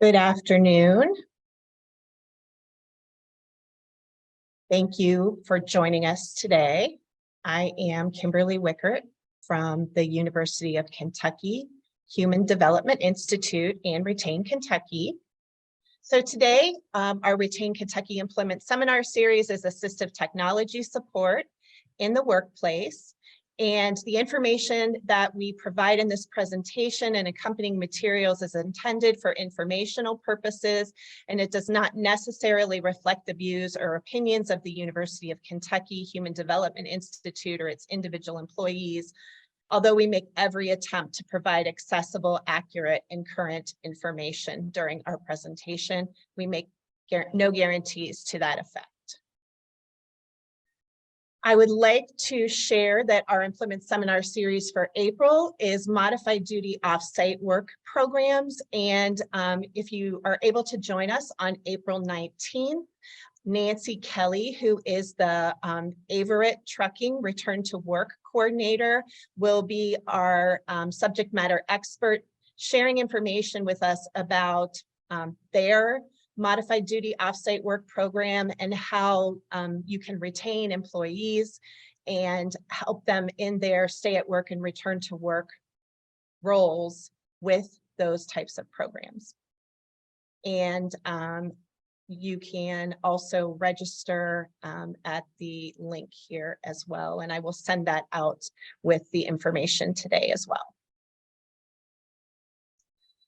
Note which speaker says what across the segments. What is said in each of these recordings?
Speaker 1: Good afternoon. Thank you for joining us today. I am Kimberly Wickert from the University of Kentucky Human Development Institute in Retain, Kentucky. So today, our Retain Kentucky Employment Seminar Series is Assistive Technology Support in the Workplace. And the information that we provide in this presentation and accompanying materials is intended for informational purposes, and it does not necessarily reflect the views or opinions of the University of Kentucky Human Development Institute or its individual employees, although we make every attempt to provide accessible, accurate, and current information during our presentation. We make no guarantees to that effect. I would like to share that our employment seminar series for April is modified duty off-site work programs. And if you are able to join us on April 19th, Nancy Kelly, who is the Averett Trucking Return to Work Coordinator, will be our subject matter expert, sharing information with us about their modified duty offsite work program and how you can retain employees and help them in their stay at work and return to work roles with those types of programs. And you can also register at the link here as well. And I will send that out with the information today as well.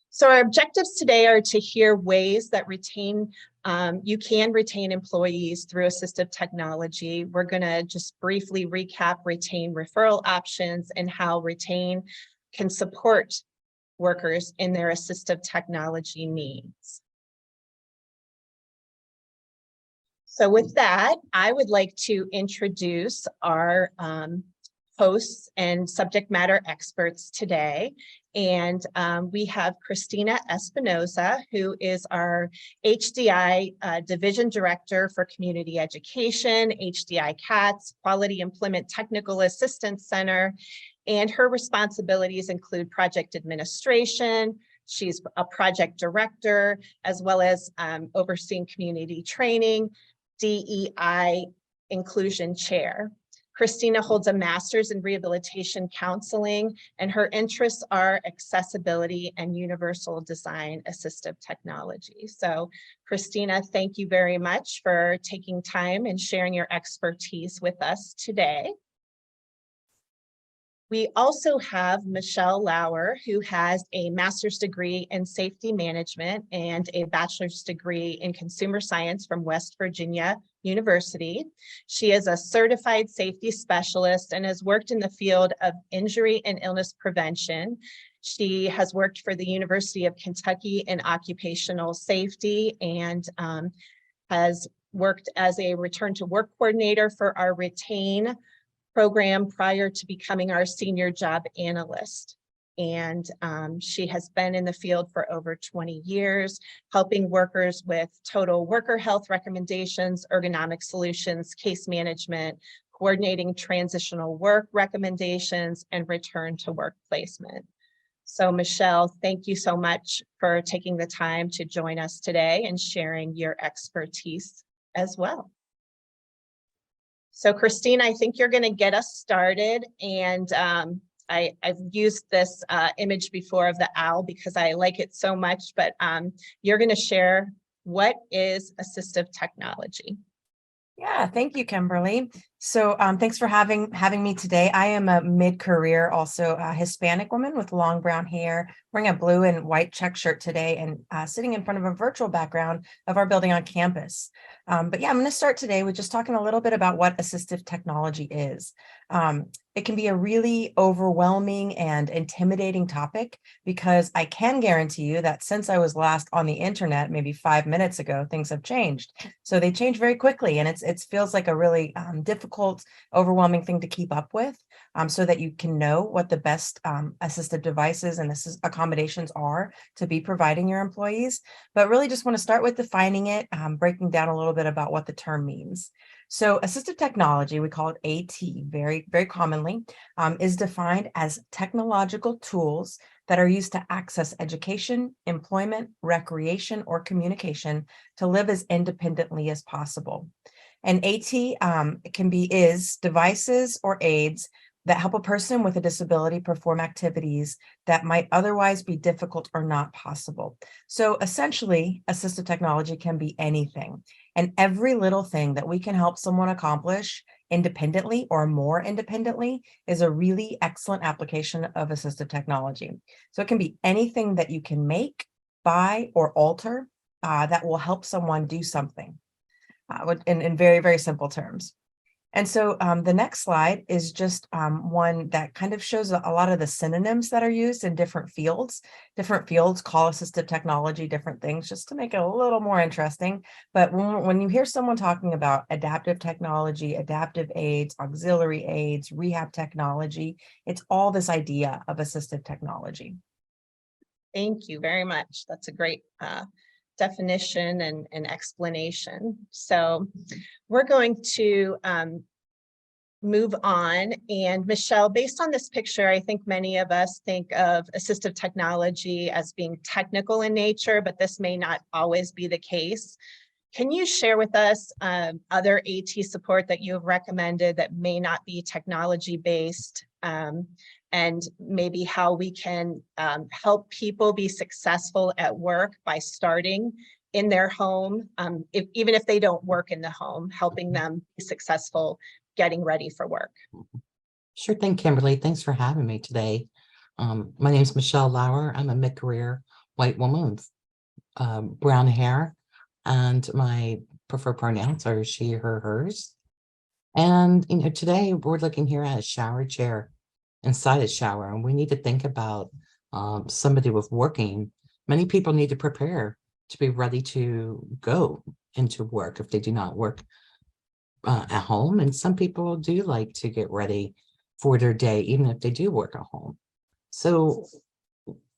Speaker 1: So our objectives today are to hear ways that you can retain employees through assistive technology. We're going to just briefly recap retain referral options and how retain can support workers in their assistive technology needs. So with that, I would like to introduce our hosts and subject matter experts today. And we have Christina Espinoza, who is our HDI Division Director for Community Education, HDI CATS, Quality Employment Technical Assistance Center, and her responsibilities include project administration. She's a project director, as well as overseeing community training, DEI inclusion chair. Christina holds a master's in rehabilitation counseling, and her interests are accessibility and universal design assistive technology. So Christina, thank you very much for taking time and sharing your expertise with us today. We also have Michelle Lauer, who has a master's degree in safety management and a bachelor's degree in consumer science from West Virginia University. She is a certified safety specialist and has worked in the field of injury and illness prevention. She has worked for the University of Kentucky in occupational safety and has worked as a return to work coordinator for our Retain program prior to becoming our senior job analyst. And she has been in the field for over 20 years, helping workers with total worker health recommendations, ergonomic solutions, case management, coordinating transitional work recommendations, and return to work placement. So Michelle, thank you so much for taking the time to join us today and sharing your expertise as well. So Christine, I think you're going to get us started, and I've used this image before of the owl because I like it so much, but you're going to share what is assistive technology.
Speaker 2: Yeah, thank you, Kimberly. So thanks for having me today. I am a mid-career, also a Hispanic woman with long brown hair, wearing a blue and white check shirt today, and sitting in front of a virtual background of our building on campus. But yeah, I'm going to start today with just talking a little bit about what assistive technology is. It can be a really overwhelming and intimidating topic because I can guarantee you that since I was last on the internet, maybe 5 minutes ago, things have changed. So they change very quickly, and it feels like a really difficult, overwhelming thing to keep up with, so that you can know what the best assistive devices and accommodations are to be providing your employees. But really just want to start with defining it, breaking down a little bit about what the term means. So assistive technology, we call it AT very, very commonly, is defined as technological tools that are used to access education, employment, recreation, or communication to live as independently as possible. And AT is devices or aids that help a person with a disability perform activities that might otherwise be difficult or not possible. So essentially, assistive technology can be anything. And every little thing that we can help someone accomplish independently or more independently is a really excellent application of assistive technology. So it can be anything that you can make, buy, or alter that will help someone do something in very, very simple terms. And so the next slide is just one that kind of shows a lot of the synonyms that are used in different fields. Different fields call assistive technology different things just to make it a little more interesting. But when you hear someone talking about adaptive technology, adaptive aids, auxiliary aids, rehab technology, it's all this idea of assistive technology.
Speaker 1: Thank you very much. That's a great definition and explanation. So we're going to move on. And Michelle, based on this picture, I think many of us think of assistive technology as being technical in nature, but this may not always be the case. Can you share with us other AT support that you have recommended that may not be technology based, and maybe how we can help people be successful at work by starting in their home, even if they don't work in the home, helping them be successful getting ready for work?
Speaker 3: Sure thing, Kimberly. Thanks for having me today. My name is Michelle Lauer. I'm a mid-career white woman with brown hair, and my preferred pronouns are she, her, hers. And today we're looking here at a shower chair inside a shower, and we need to think about somebody with working. Many people need to prepare to be ready to go into work if they do not work at home. And some people do like to get ready for their day, even if they do work at home. So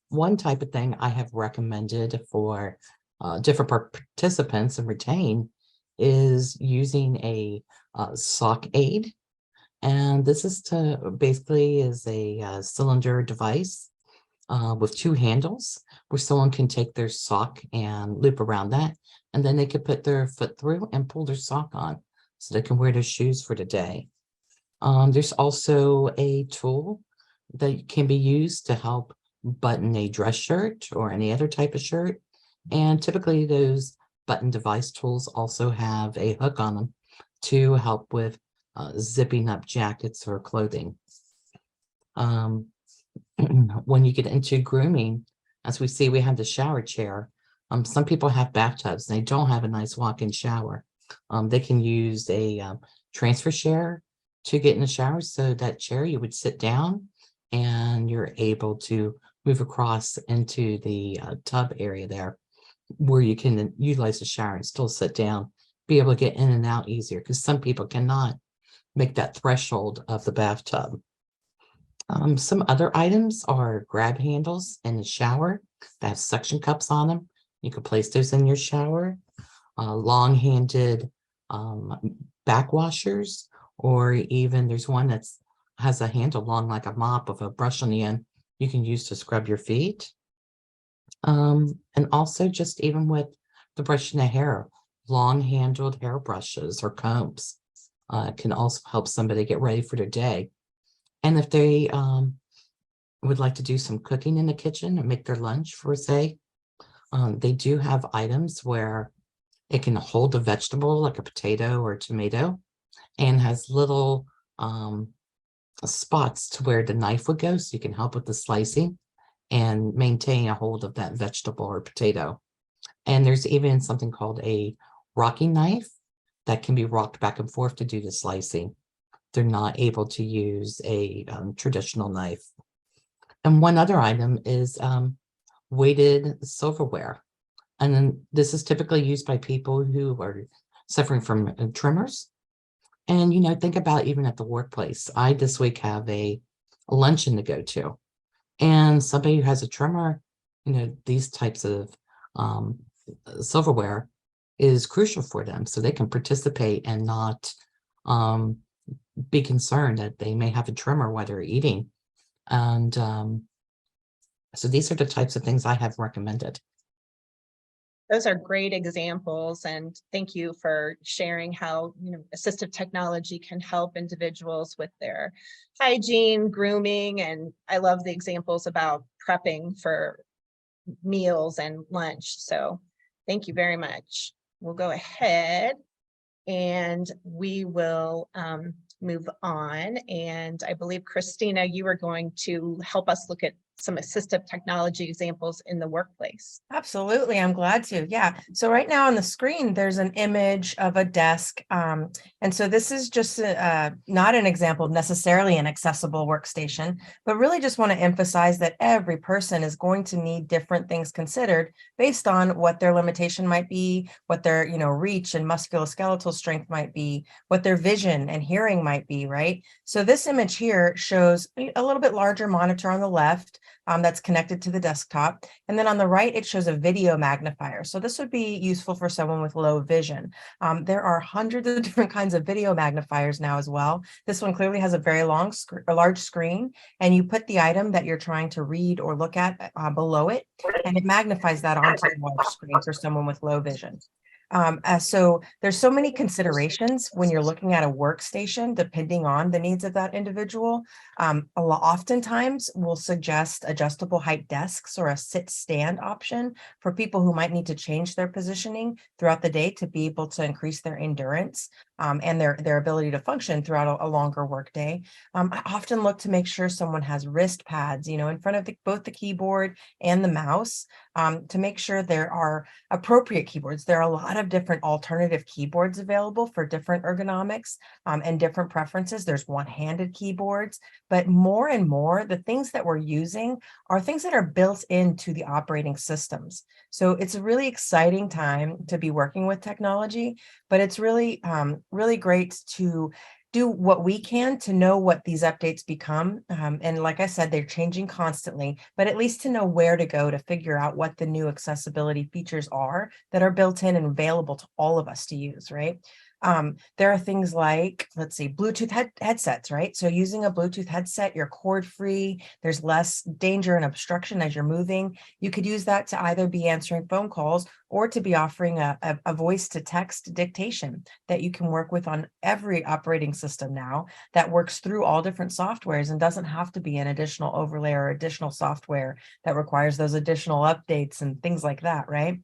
Speaker 3: one type of thing I have recommended for different participants and retain is using a sock aid. And this is basically is a cylinder device with two handles where someone can take their sock and loop around that. And then they could put their foot through and pull their sock on so they can wear their shoes for the day. There's also a tool that can be used to help button a dress shirt or any other type of shirt. And typically those button device tools also have a hook on them to help with zipping up jackets or clothing. When you get into grooming, as we see, we have the shower chair. Some people have bathtubs and they don't have a nice walk-in shower. They can use a transfer chair to get in the shower. So that chair, you would sit down and you're able to move across into the tub area there where you can utilize the shower and still sit down, be able to get in and out easier, because some people cannot make that threshold of the bathtub. Some other items are grab handles in the shower that have suction cups on them. You can place those in your shower. Long-handed backwashers, or even there's one that has a handle long like a mop with a brush on the end you can use to scrub your feet. And also just even with the brushing the hair, long-handled hair brushes or combs can also help somebody get ready for their day. And if they would like to do some cooking in the kitchen and make their lunch for say, they do have items where it can hold a vegetable like a potato or a tomato and has little spots to where the knife would go, so you can help with the slicing and maintain a hold of that vegetable or potato. And there's even something called a rocking knife that can be rocked back and forth to do the slicing. They're not able to use a traditional knife. And one other item is weighted silverware. And then this is typically used by people who are suffering from tremors. And, think about even at the workplace. I this week have a luncheon to go to. And somebody who has a tremor, these types of silverware is crucial for them, so they can participate and not be concerned that they may have a tremor while they're eating. And so these are the types of things I have recommended.
Speaker 1: Those are great examples, and thank you for sharing how, assistive technology can help individuals with their hygiene, grooming, and I love the examples about prepping for meals and lunch. So thank you very much. We'll go ahead and we will move on. And I believe, Christina, you are going to help us look at some assistive technology examples in the workplace.
Speaker 2: Absolutely. I'm glad to. Yeah. So right now on the screen, there's an image of a desk. And so this is just not an example of necessarily an accessible workstation, but really just want to emphasize that every person is going to need different things considered based on what their limitation might be, what their, reach and musculoskeletal strength might be, what their vision and hearing might be, right? So this image here shows a little bit larger monitor on the left, that's connected to the desktop. And then on the right, it shows a video magnifier. So this would be useful for someone with low vision. There are hundreds of different kinds of video magnifiers now as well. This one clearly has a very large screen, and you put the item that you're trying to read or look at below it, and it magnifies that onto the large screen for someone with low vision. So there's so many considerations when you're looking at a workstation, depending on the needs of that individual. Oftentimes we'll suggest adjustable height desks or a sit stand option for people who might need to change their positioning throughout the day to be able to increase their endurance and their ability to function throughout a longer workday. I often look to make sure someone has wrist pads, in front of both the keyboard and the mouse, to make sure there are appropriate keyboards. There are a lot of different alternative keyboards available for different ergonomics and different preferences. There's one-handed keyboards, but more and more, the things that we're using are things that are built into the operating systems. So it's a really exciting time to be working with technology, but it's really, really great to do what we can to know what these updates become. And like I said, they're changing constantly, but at least to know where to go to figure out what the new accessibility features are that are built in and available to all of us to use, right? There are things like, let's see, Bluetooth headsets, right? So using a Bluetooth headset, you're cord free, there's less danger and obstruction as you're moving. You could use that to either be answering phone calls or to be offering a voice to text dictation that you can work with on every operating system now that works through all different softwares and doesn't have to be an additional overlay or additional software that requires those additional updates and things like that, right?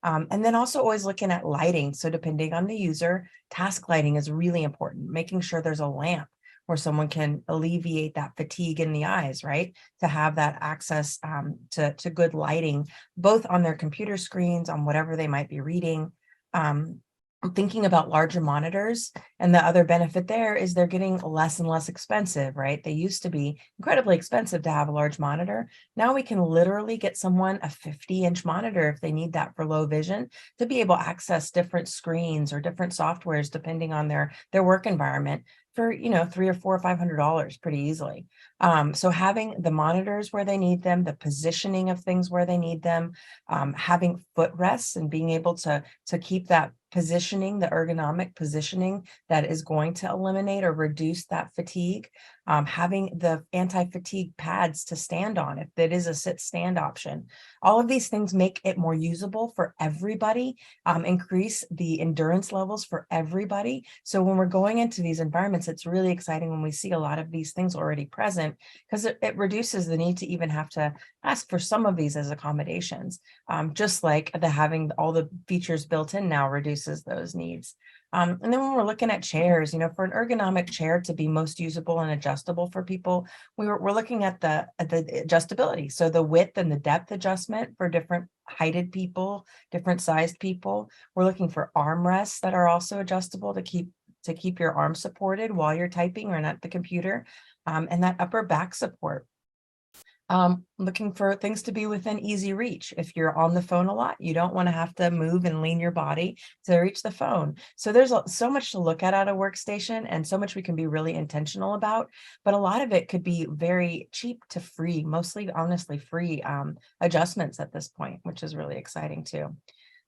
Speaker 2: And then also always looking at lighting. So depending on the user, task lighting is really important, making sure there's a lamp where someone can alleviate that fatigue in the eyes, right? To have that access to good lighting, both on their computer screens, on whatever they might be reading. I'm thinking about larger monitors, and the other benefit there is they're getting less and less expensive, right? They used to be incredibly expensive to have a large monitor. Now we can literally get someone a 50-inch monitor if they need that for low vision to be able to access different screens or different softwares depending on their work environment for, $300 or $400 or $500 pretty easily. So having the monitors where they need them, the positioning of things where they need them, having footrests and being able to keep that positioning, the ergonomic positioning that is going to eliminate or reduce that fatigue, having the anti-fatigue pads to stand on if it is a sit stand option. All of these things make it more usable for everybody, increase the endurance levels for everybody. So when we're going into these environments, it's really exciting when we see a lot of these things already present, because it reduces the need to even have to ask for some of these as accommodations, just like having all the features built in now reduces those needs. And then when we're looking at chairs, for an ergonomic chair to be most usable and adjustable for people, we're looking at the adjustability. So the width and the depth adjustment for different heighted people, different sized people. We're looking for armrests that are also adjustable to keep your arm supported while you're typing or at the computer, and that upper back support. Looking for things to be within easy reach. If you're on the phone a lot, you don't want to have to move and lean your body to reach the phone. So there's so much to look at a workstation and so much we can be really intentional about, but a lot of it could be very cheap to free, mostly honestly free adjustments at this point, which is really exciting too.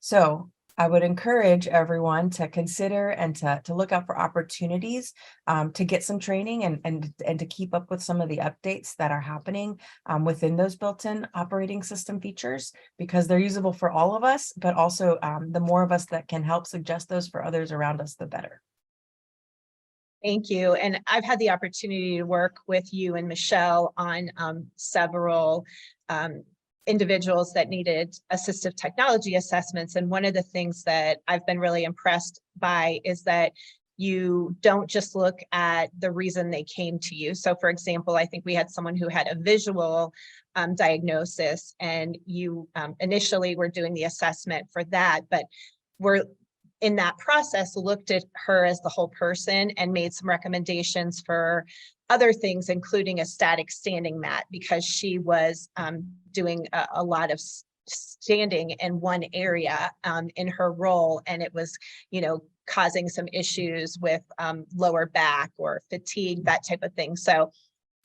Speaker 2: So I would encourage everyone to consider and to look out for opportunities to get some training and to keep up with some of the updates that are happening within those built-in operating system features, because they're usable for all of us, but also the more of us that can help suggest those for others around us, the better.
Speaker 1: Thank you. And I've had the opportunity to work with you and Michelle on several individuals that needed assistive technology assessments. And one of the things that I've been really impressed by is that you don't just look at the reason they came to you. So for example, I think we had someone who had a visual diagnosis, and you initially were doing the assessment for that, but we're in that process looked at her as the whole person and made some recommendations for other things, including a static standing mat, because she was doing a lot of standing in one area in her role, and it was, causing some issues with lower back or fatigue, that type of thing. So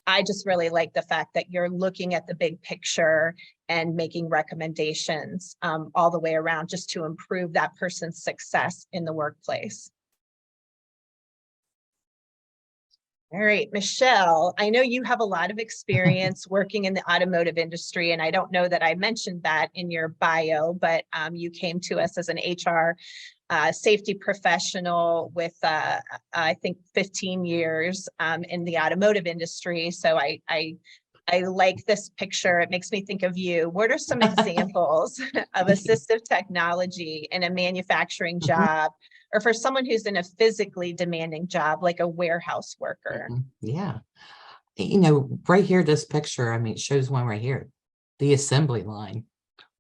Speaker 1: I just really like the fact that you're looking at the big picture and making recommendations all the way around just to improve that person's success in the workplace. All right, Michelle, I know you have a lot of experience working in the automotive industry, and I don't know that I mentioned that in your bio, but you came to us as an HR safety professional with, I think, 15 years in the automotive industry. So I like this picture. It makes me think of you. What are some examples of assistive technology in a manufacturing job, or for someone who's in a physically demanding job, like a warehouse worker?
Speaker 3: Yeah. Right here, this picture, it shows one right here, the assembly line,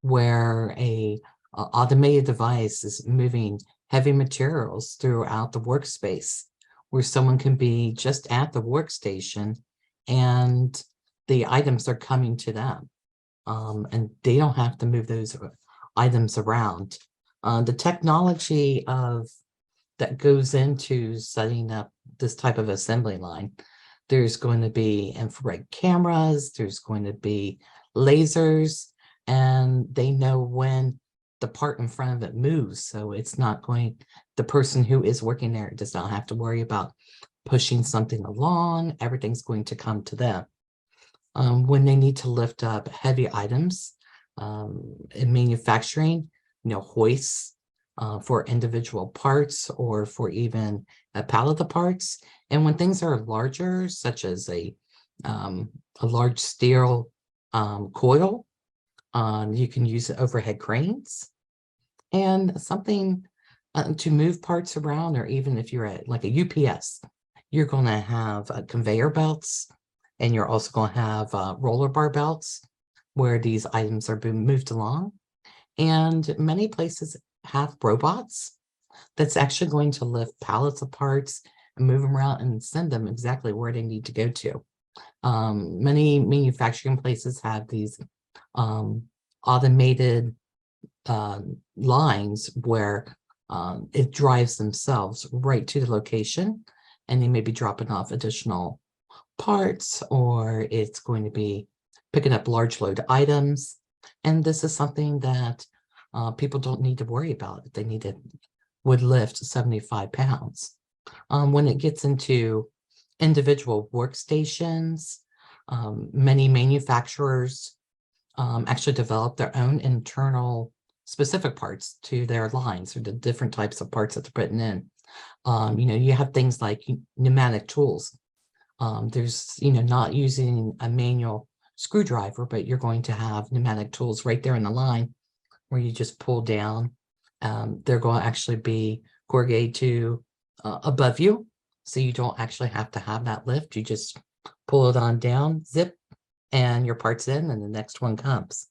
Speaker 3: where a automated device is moving heavy materials throughout the workspace, where someone can be just at the workstation and the items are coming to them, and they don't have to move those items around. The technology that goes into setting up this type of assembly line, there's going to be infrared cameras, there's going to be lasers, and they know when the part in front of it moves. So it's not the person who is working there does not have to worry about pushing something along. Everything's going to come to them. When they need to lift up heavy items in manufacturing, hoists for individual parts or for even a pallet of parts. And when things are larger, such as a large steel coil, you can use overhead cranes and something to move parts around, or even if you're at like a UPS, you're going to have conveyor belts, and you're also going to have roller bar belts where these items are being moved along. And many places have robots that's actually going to lift pallets of parts and move them around and send them exactly where they need to go to. Many manufacturing places have these automated lines where it drives themselves right to the location, and they may be dropping off additional parts, or it's going to be picking up large load items. And this is something that people don't need to worry about. If they would lift 75 pounds. When it gets into individual workstations, many manufacturers actually develop their own internal specific parts to their lines, or the different types of parts that they're putting in. You have things like pneumatic tools. There's, not using a manual screwdriver, but you're going to have pneumatic tools right there in the line where you just pull down. They're going to actually be corrugated to above you, so you don't actually have to have that lift. You just pull it on down, zip, and your part's in, and the next one comes.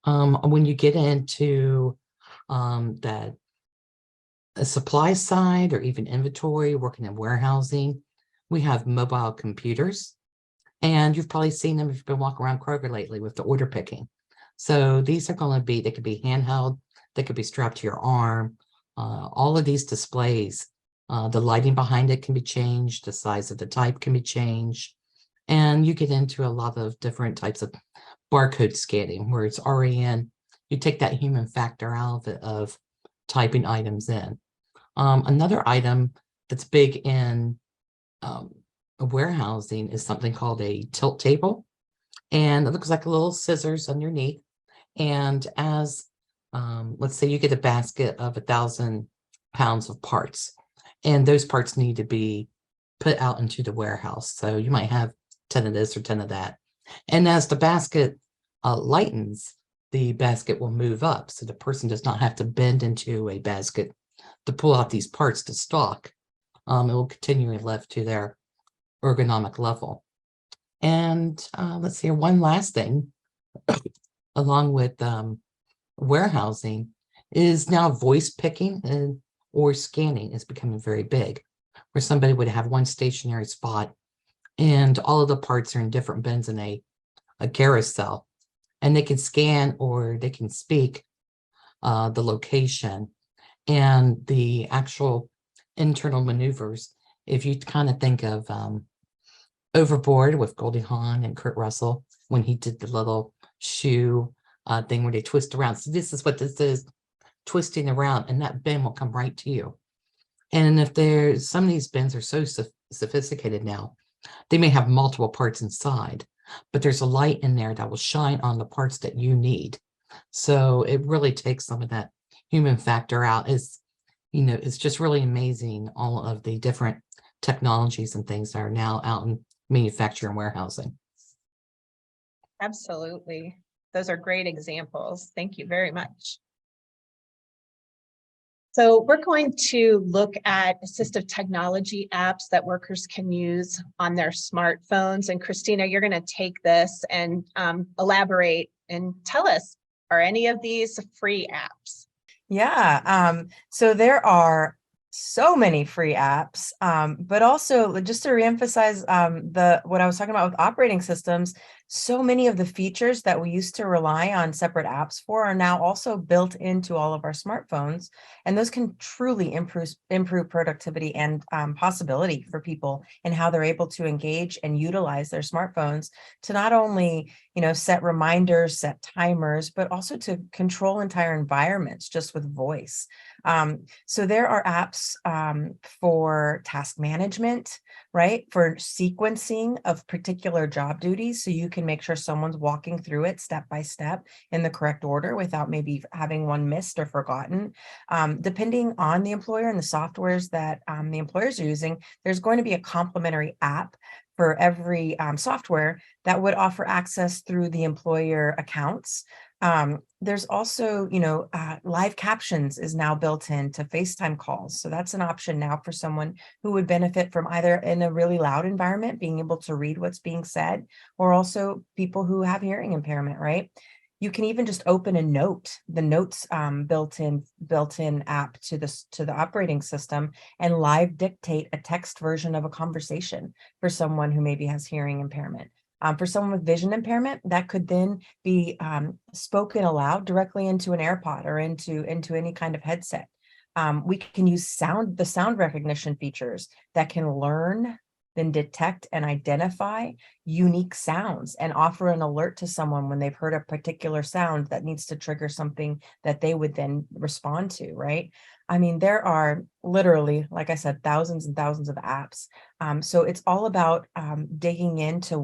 Speaker 3: When you get into that supply side, or even inventory, working in warehousing, we have mobile computers, and you've probably seen them if you've been walking around Kroger lately with the order picking. So these are going to be, they could be handheld, they could be strapped to your arm. All of these displays, the lighting behind it can be changed, the size of the type can be changed, and you get into a lot of different types of barcode scanning where it's already in. You take that human factor out of it, of typing items in. Another item that's big in warehousing is something called a tilt table. And it looks like a little scissors underneath. And as, let's say you get a basket of 1,000 pounds of parts, and those parts need to be put out into the warehouse. So you might have 10 of this or 10 of that. And as the basket lightens, the basket will move up. So the person does not have to bend into a basket to pull out these parts to stock. It will continually lift to their ergonomic level. And let's see, one last thing, along with warehousing, is now voice picking or scanning is becoming very big, where somebody would have one stationary spot and all of the parts are in different bins in a carousel, and they can scan or they can speak the location and the actual internal maneuvers. If you kind of think of Overboard with Goldie Hawn and Kurt Russell, when he did the little shoe thing where they twist around. So this is what this is, twisting around, and that bin will come right to you. And if there's, some of these bins are so sophisticated now, they may have multiple parts inside, but there's a light in there that will shine on the parts that you need. So it really takes some of that human factor out. Is, it's just really amazing, all of the different technologies and things that are now out in manufacturing and warehousing.
Speaker 1: Absolutely. Those are great examples. Thank you very much. So we're going to look at assistive technology apps that workers can use on their smartphones. And Christina, you're going to take this and elaborate and tell us, are any of these free apps?
Speaker 2: Yeah, so there are so many free apps, but also just to reemphasize what I was talking about with operating systems, so many of the features that we used to rely on separate apps for are now also built into all of our smartphones, and those can truly improve productivity and possibility for people and how they're able to engage and utilize their smartphones to not only set reminders, set timers, but also to control entire environments just with voice. So there are apps for task management, right? For sequencing of particular job duties. So you can make sure someone's walking through it step by step in the correct order without maybe having one missed or forgotten. Depending on the employer and the softwares that the employers are using, there's going to be a complementary app for every software that would offer access through the employer accounts. There's also, live captions is now built into FaceTime calls. So that's an option now for someone who would benefit from either in a really loud environment, being able to read what's being said, or also people who have hearing impairment, right? You can even just open a note, the notes built-in app to the operating system, and live dictate a text version of a conversation for someone who maybe has hearing impairment. For someone with vision impairment, that could then be spoken aloud directly into an AirPod or into any kind of headset. We can use the sound recognition features that can learn, then detect and identify unique sounds and offer an alert to someone when they've heard a particular sound that needs to trigger something that they would then respond to, right? I mean, there are literally, like I said, thousands and thousands of apps. So it's all about digging into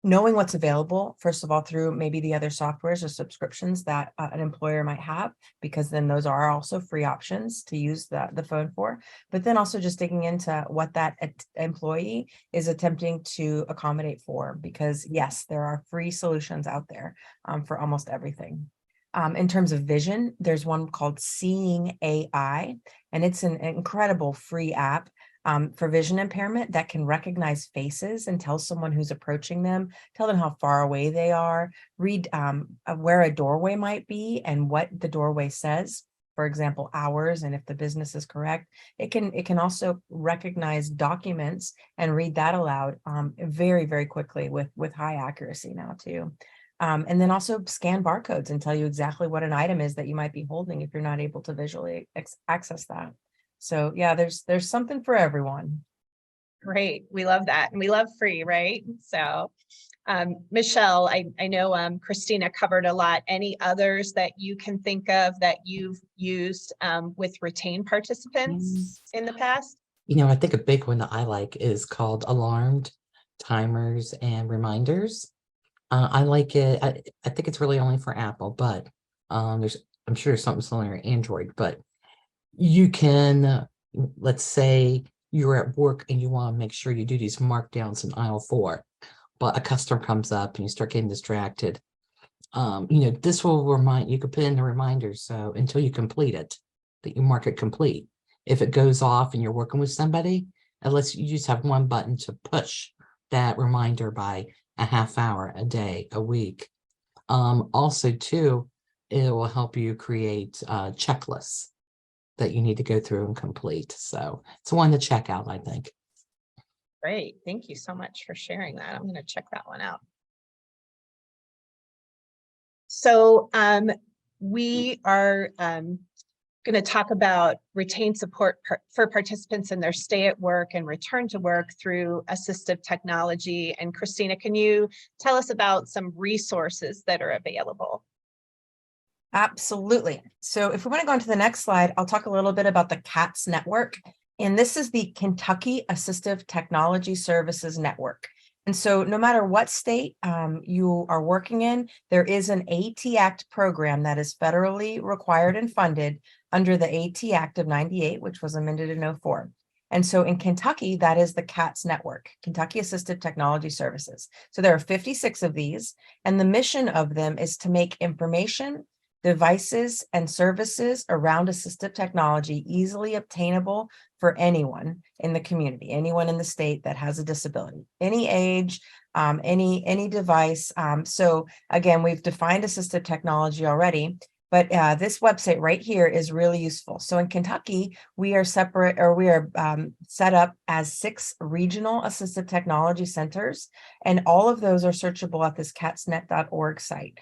Speaker 2: knowing what's available, first of all, through maybe the other softwares or subscriptions that an employer might have, because then those are also free options to use the phone for, but then also just digging into what that employee is attempting to accommodate for, because yes, there are free solutions out there for almost everything. In terms of vision, there's one called Seeing AI, and it's an incredible free app for vision impairment that can recognize faces and tell someone who's approaching them, tell them how far away they are, read where a doorway might be and what the doorway says, for example, hours, and if the business is correct. It can also recognize documents and read that aloud very, very quickly with high accuracy now too. And then also scan barcodes and tell you exactly what an item is that you might be holding if you're not able to visually access that. So yeah, there's something for everyone.
Speaker 1: Great. We love that. And we love free, right? So Michelle, I know Christina covered a lot. Any others that you can think of that you've used with retained participants in the past?
Speaker 3: I think a big one that I like is called alarmed timers and reminders. I like it. I think it's really only for Apple, but I'm sure there's something similar in Android, but you can, let's say you're at work and you want to make sure you do these markdowns in aisle 4, but a customer comes up and you start getting distracted. This will remind you, could put in the reminder, so until you complete it, that you mark it complete. If it goes off and you're working with somebody, unless you just have one button to push that reminder by a half hour, a day, a week. Also too, it will help you create checklists that you need to go through and complete. So it's one to check out, I think.
Speaker 1: Great. Thank you so much for sharing that. I'm going to check that one out. So we are going to talk about retained support for participants in their stay at work and return to work through assistive technology. And Christina, can you tell us about some resources that are available?
Speaker 2: Absolutely. So if we want to go on to the next slide, I'll talk a little bit about the CATS network. And this is the Kentucky Assistive Technology Services Network. And so no matter what state you are working in, there is an AT Act program that is federally required and funded under the AT Act of 98, which was amended in 04. And so in Kentucky, that is the CATS network, Kentucky Assistive Technology Services. So there are 56 of these, and the mission of them is to make information, devices, and services around assistive technology easily obtainable for anyone in the community, anyone in the state that has a disability, any age, any device. So again, we've defined assistive technology already, but this website right here is really useful. So in Kentucky, we are set up as 6 regional assistive technology centers, and all of those are searchable at this catsnet.org site.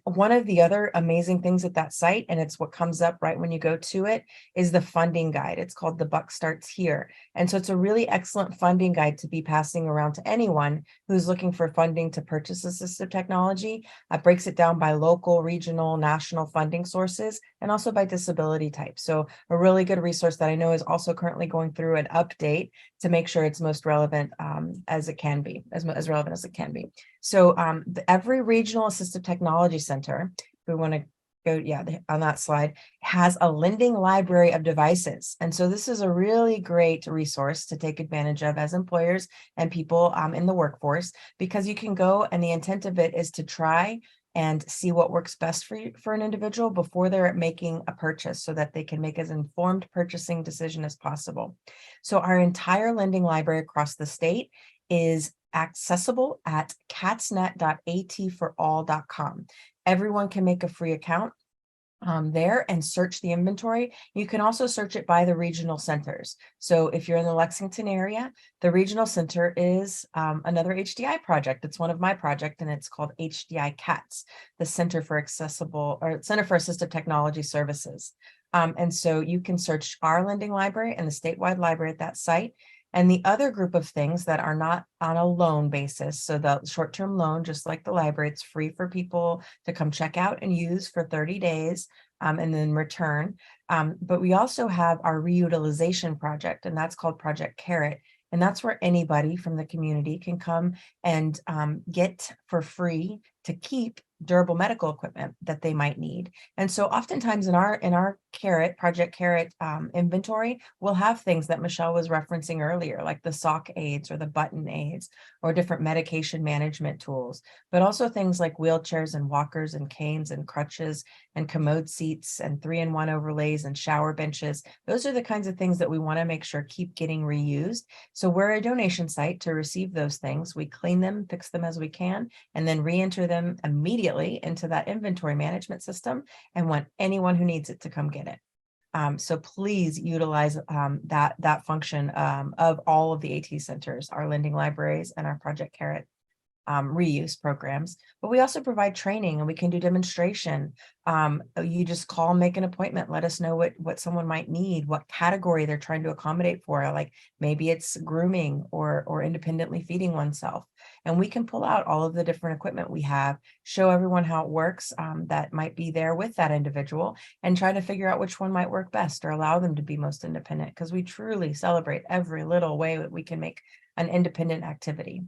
Speaker 2: One of the other amazing things at that site, and it's what comes up right when you go to it, is the funding guide. It's called The Buck Starts Here. And so it's a really excellent funding guide to be passing around to anyone who's looking for funding to purchase assistive technology. It breaks it down by local, regional, national funding sources, and also by disability type. So a really good resource that I know is also currently going through an update to make sure it's most relevant as it can be, as relevant as it can be. So every regional assistive technology center, if we want to go, on that slide, has a lending library of devices. And so this is a really great resource to take advantage of as employers and people in the workforce, because you can go, and the intent of it is to try and see what works best for an individual before they're making a purchase, so that they can make as informed purchasing decision as possible. So our entire lending library across the state is accessible at catsnet.atforall.com. Everyone can make a free account there and search the inventory. You can also search it by the regional centers. So if you're in the Lexington area, the regional center is another HDI project. It's one of my projects, and it's called HDI CATS, the Center for Assistive Technology Services. And so you can search our lending library and the statewide library at that site. And the other group of things that are not on a loan basis, so the short-term loan, just like the library, it's free for people to come check out and use for 30 days and then return. But we also have our reutilization project, and that's called Project Carrot. And that's where anybody from the community can come and get for free to keep durable medical equipment that they might need. And so oftentimes in our Project Carrot inventory, we'll have things that Michelle was referencing earlier, like the sock aids or the button aids or different medication management tools, but also things like wheelchairs and walkers and canes and crutches and commode seats and 3-in-1 overlays and shower benches. Those are the kinds of things that we want to make sure keep getting reused. So we're a donation site to receive those things. We clean them, fix them as we can, and then re-enter them immediately into that inventory management system, and want anyone who needs it to come get it. So please utilize that function of all of the AT centers, our lending libraries, and our Project Carrot reuse programs, but we also provide training and we can do demonstration. You just call, make an appointment, let us know what someone might need, what category they're trying to accommodate for. Like maybe it's grooming or independently feeding oneself. And we can pull out all of the different equipment we have, show everyone how it works that might be there with that individual, and try to figure out which one might work best or allow them to be most independent, because we truly celebrate every little way that we can make an independent activity.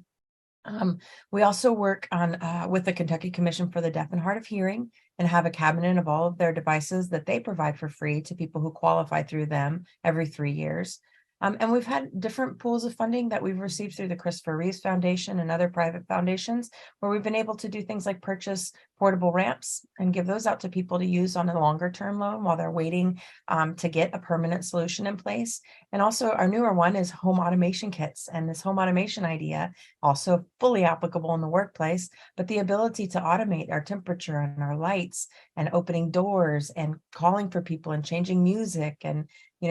Speaker 2: We also work on with the Kentucky Commission for the Deaf and Hard of Hearing, and have a cabinet of all of their devices that they provide for free to people who qualify through them every 3 years. And we've had different pools of funding that we've received through the Christopher Reeves Foundation and other private foundations, where we've been able to do things like purchase portable ramps and give those out to people to use on a longer term loan while they're waiting to get a permanent solution in place. And also our newer one is home automation kits. And this home automation idea, also fully applicable in the workplace, but the ability to automate our temperature and our lights and opening doors and calling for people and changing music and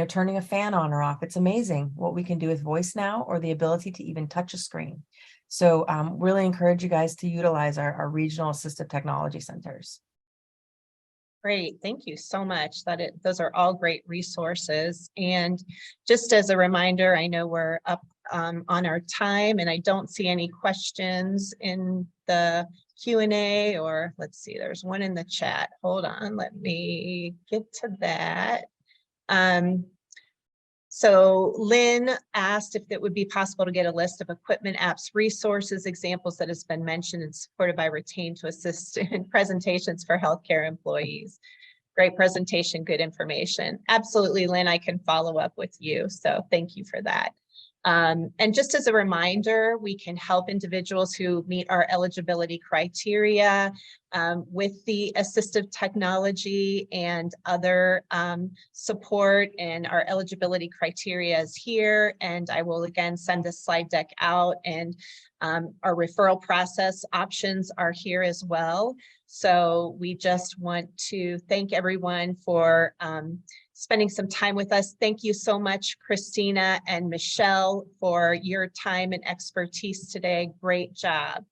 Speaker 2: turning a fan on or off. It's amazing what we can do with voice now, or the ability to even touch a screen. So really encourage you guys to utilize our regional assistive technology centers.
Speaker 1: Great, thank you so much. Those are all great resources. And just as a reminder, I know we're up on our time, and I don't see any questions in the Q&A, or let's see, there's one in the chat. Hold on, let me get to that. So Lynn asked if it would be possible to get a list of equipment, apps, resources, examples that has been mentioned and supported by Retain to assist in presentations for healthcare employees. Great presentation, good information. Absolutely, Lynn, I can follow up with you. So thank you for that. And just as a reminder, we can help individuals who meet our eligibility criteria with the assistive technology and other support, and our eligibility criteria is here. And I will again send this slide deck out, and our referral process options are here as well. So we just want to thank everyone for spending some time with us. Thank you so much, Christina and Michelle, for your time and expertise today. Great job.